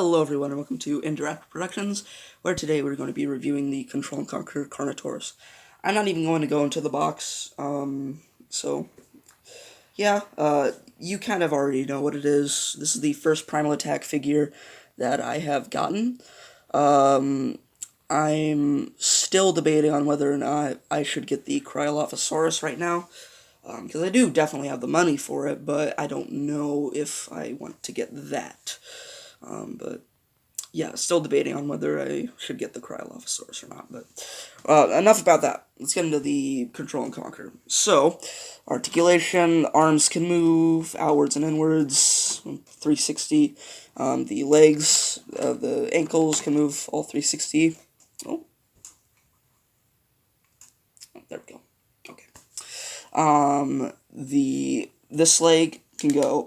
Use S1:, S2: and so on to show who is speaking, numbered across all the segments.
S1: Hello everyone and welcome to Interactive Productions, where today we're going to be reviewing the Control & Conquer Carnotaurus. I'm not even going to go into the box, you kind of already know what it is. This is the first Primal Attack figure that I have gotten. I'm still debating on whether or not I should get the Carnotaurus right now, because I do definitely have the money for it, but I don't know if I want to get that. But yeah, still debating on whether I should get the Carnotaurus or not. But enough about that. Let's get into the Control and Conquer. So, articulation, arms can move outwards and inwards, 360. The legs, the ankles can move all 360. Oh, there we go. Okay. This leg can go.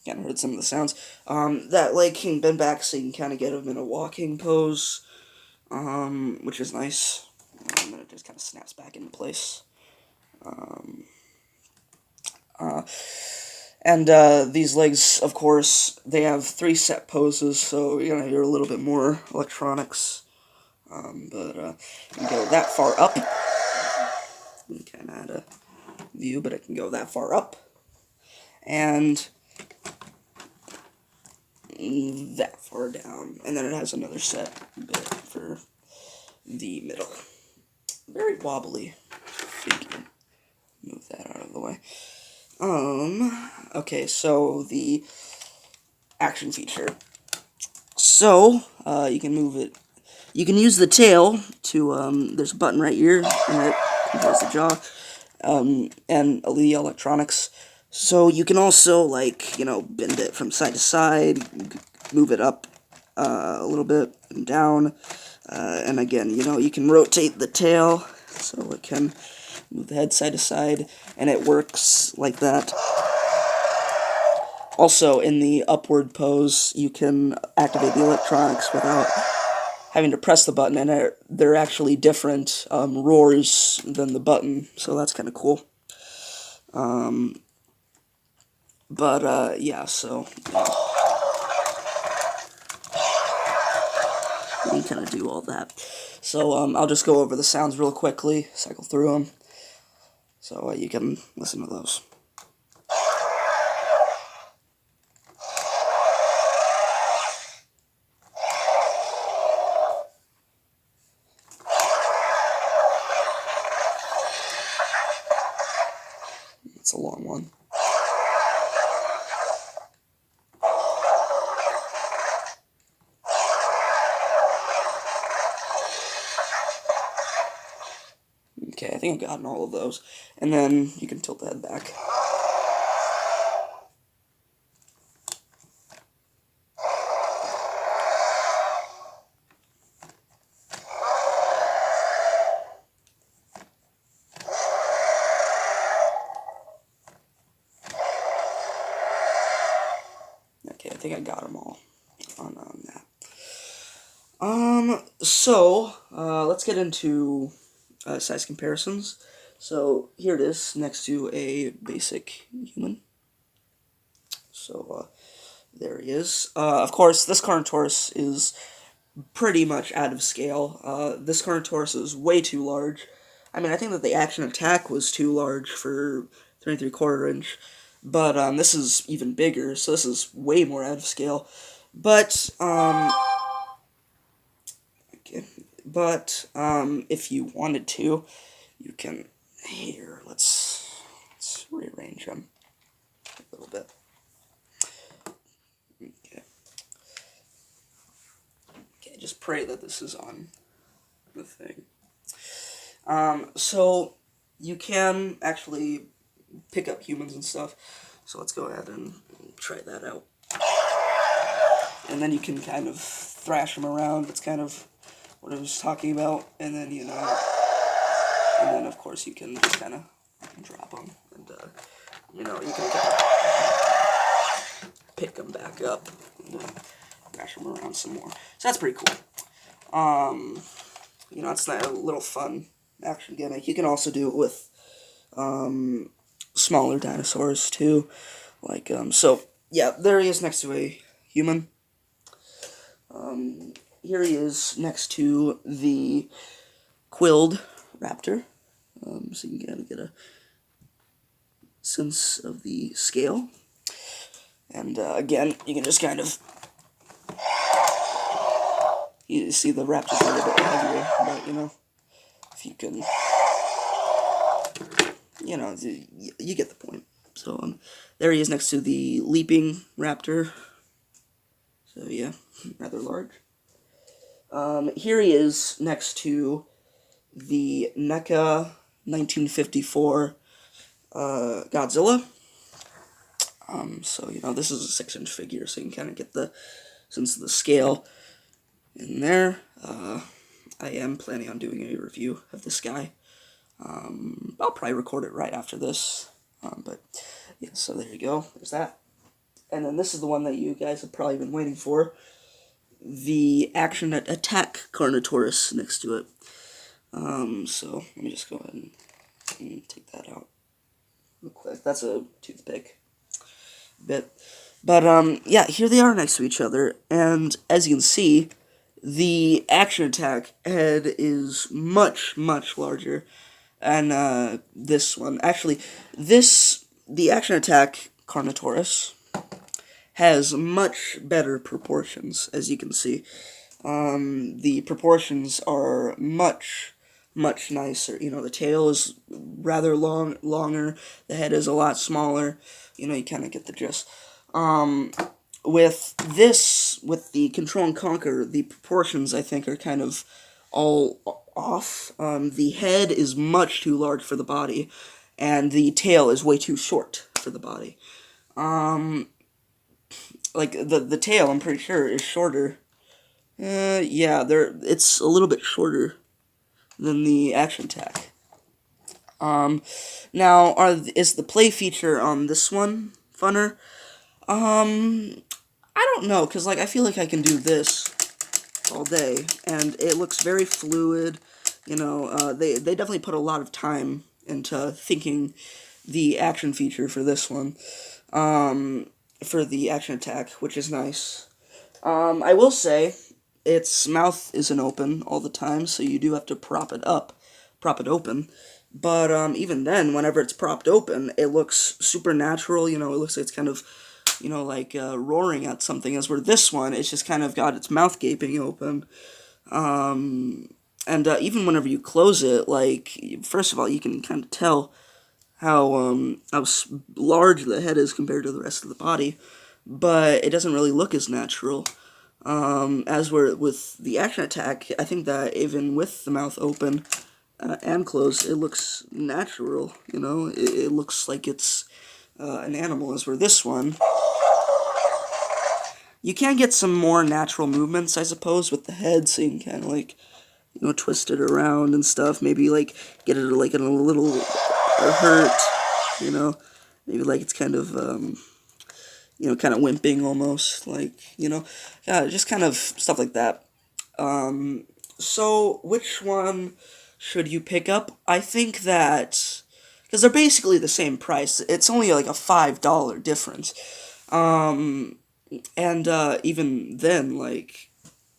S1: Kind of heard some of the sounds. That leg can bend back so you can kind of get him in a walking pose, which is nice. And then it just kind of snaps back into place. These legs, of course, they have 3 set poses, so you're going to hear a little bit more electronics. You can go that far up. You kind of had a view, but it can go that far up. And that far down, and then it has another set bit for the middle. Very wobbly figure. Move that out of the way. Okay, so the action feature. So, you can move it. You can use the tail to, there's a button right here, and it controls the jaw, and the electronics. So you can also, like, bend it from side to side, move it up a little bit and down, and again, you can rotate the tail, so it can move the head side to side, and it works like that. Also, in the upward pose, you can activate the electronics without having to press the button, and they're actually different roars than the button, so that's kind of cool. Yeah, so you kind of do all that. So, I'll just go over the sounds real quickly, cycle through them, so you can listen to those. It's a long one. Okay, I think I've gotten all of those. And then you can tilt the head back. Okay, I think I got them all on that. Let's get into size comparisons. So here it is next to a basic human. So there he is. Of course, this Carnotaurus is pretty much out of scale. This Carnotaurus is way too large. I mean, I think that the action attack was too large for 3 3/4 inch, but this is even bigger, so this is way more out of scale. But if you wanted to, you can, here, let's rearrange them a little bit. Okay, just pray that this is on the thing. So you can actually pick up humans and stuff, so let's go ahead and try that out. And then you can kind of thrash them around. It's kind of what I was talking about, and then of course you can just kind of drop them, and you can kind of pick them back up and thrash them around some more. So that's pretty cool. It's not a little fun action gimmick. You can also do it with smaller dinosaurs too. Like, so, yeah, there he is next to a human. Here he is next to the quilled raptor. So you can kind of get a sense of the scale. And again, you can just kind of, you see the raptor's a little bit heavier, but, you know, if you can, you know, you get the point. So, there he is next to the leaping raptor. So, yeah, rather large. Here he is next to the NECA 1954 Godzilla. So, you know, this is a 6-inch figure, so you can kind of get the sense of the scale in there. I am planning on doing a review of this guy. I'll probably record it right after this. But, yeah, so there you go. There's that. And then this is the one that you guys have probably been waiting for. The Action Attack Carnotaurus next to it. So, let me just go ahead and take that out real quick. That's a toothpick bit. But, yeah, here they are next to each other, and as you can see, the Action Attack head is much, much larger than, this one. Actually, the Action Attack Carnotaurus has much better proportions, as you can see. The proportions are much nicer. You know, the tail is rather longer, the head is a lot smaller. You know, you kind of get the gist. With the Control and Conquer, the proportions, I think, are kind of all off. The head is much too large for the body, and the tail is way too short for the body. Like, the tail, I'm pretty sure, is shorter. Yeah, it's a little bit shorter than the Action Attack. Now, is the play feature on this one funner? I don't know, because, like, I feel like I can do this all day, and it looks very fluid. You know, they definitely put a lot of time into thinking the action feature for this one, for the Action Attack, which is nice. I will say, its mouth isn't open all the time, so you do have to prop it open. But, even then, whenever it's propped open, it looks supernatural. You know, it looks like it's kind of, you know, like, roaring at something, as where this one, it's just kind of got its mouth gaping open. And even whenever you close it, like, first of all, you can kind of tell how large the head is compared to the rest of the body, but it doesn't really look as natural. As where with the Action Attack, I think that even with the mouth open and closed, it looks natural. You know, it looks like it's an animal. As where this one, you can get some more natural movements, I suppose, with the head, so you can kind of, like, you know, twist it around and stuff. Maybe, like, get it, like, in a little hurt, you know. Maybe, like, it's kind of, you know, kind of wimping almost, like, you know. Yeah, just kind of stuff like that. So, which one should you pick up? I think that, because they're basically the same price. It's only, like, a $5 difference. And even then, like,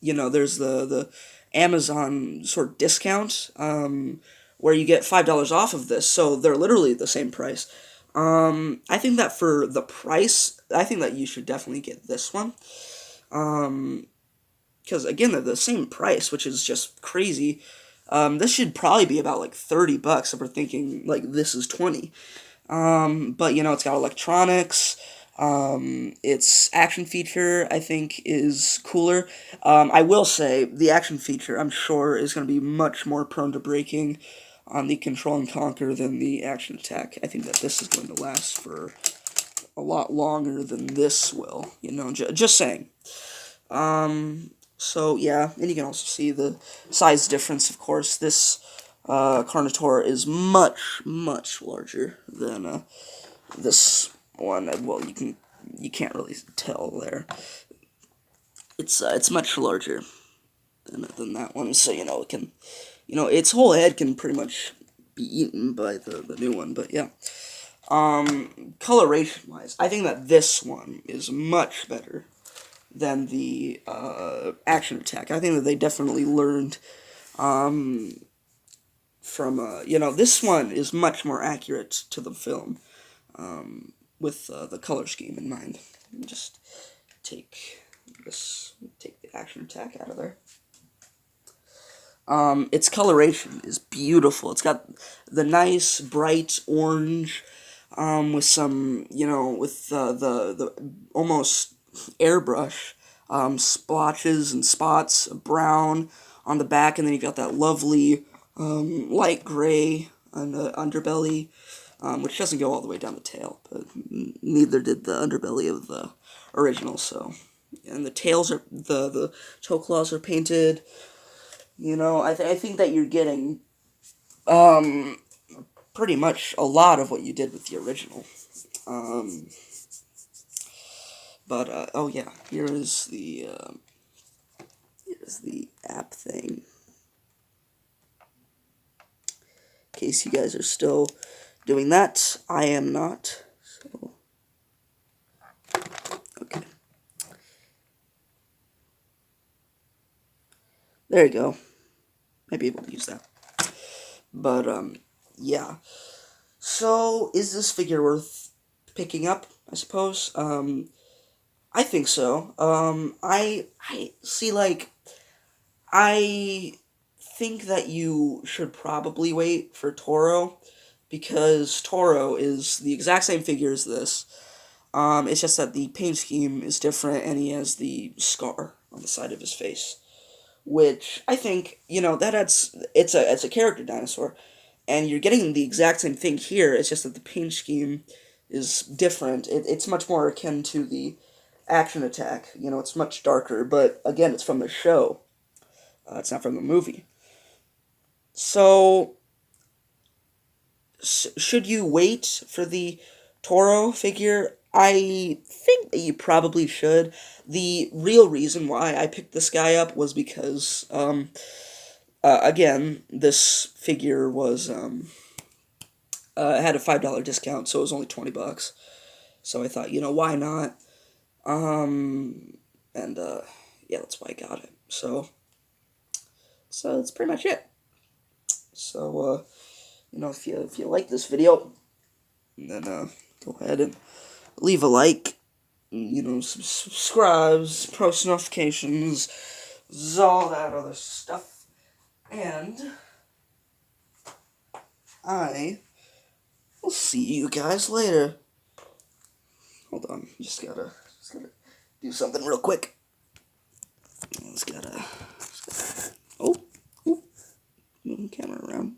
S1: you know, there's the Amazon sort of discount, where you get $5 off of this, so they're literally the same price. I think that for the price, I think that you should definitely get this one. Because, again, they're the same price, which is just crazy. This should probably be about, like, $30 if we're thinking, like, this is 20. But, you know, it's got electronics. Its action feature, I think, is cooler. I will say, the action feature, I'm sure, is going to be much more prone to breaking on the Control and Conquer than the Action Attack. I think that this is going to last for a lot longer than this will, you know, just saying. So, yeah, and you can also see the size difference, of course. This Carnotaur is much larger than this one. Well, you can't really tell there. It's much larger than that one, so, you know, it can, you know, its whole head can pretty much be eaten by the new one, but yeah. Coloration-wise, I think that this one is much better than the Action Attack. I think that they definitely learned from, this one is much more accurate to the film with the color scheme in mind. Just take the Action Attack out of there. Its coloration is beautiful. It's got the nice bright orange, with some, with the almost airbrush splotches and spots of brown on the back, and then you got that lovely light gray on the underbelly, which doesn't go all the way down the tail, but neither did the underbelly of the original. So, and the tails are the toe claws are painted. I think that you're getting pretty much a lot of what you did with the original. Oh yeah, here's the app thing. In case you guys are still doing that, I am not. So, okay. There you go. Might be able to use that. But, yeah. So, is this figure worth picking up, I suppose? I think so. I see, I think that you should probably wait for Toro, because Toro is the exact same figure as this. It's just that the paint scheme is different, and he has the scar on the side of his face, which I think, it's a character dinosaur, and you're getting the exact same thing here. It's just that the paint scheme is different. It's much more akin to the Action Attack. It's much darker, but again, it's from the show. It's not from the movie. So, should you wait for the Toro figure? I think that you probably should. The real reason why I picked this guy up was because, again, this figure was, had a $5 discount, so it was only $20. So I thought, why not? Yeah, that's why I got it. So that's pretty much it. So, if you like this video, then, go ahead and leave a like, subscribe, post notifications, all that other stuff, and I will see you guys later. Hold on, just gotta do something real quick. Just gotta move the camera around.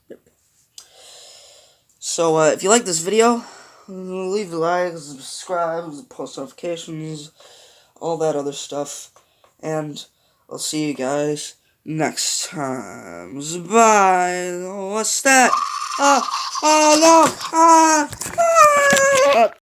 S1: There we go. So, if you like this video, leave a like, subscribe, post notifications, all that other stuff, and I'll see you guys next time. Bye. What's that? Oh no!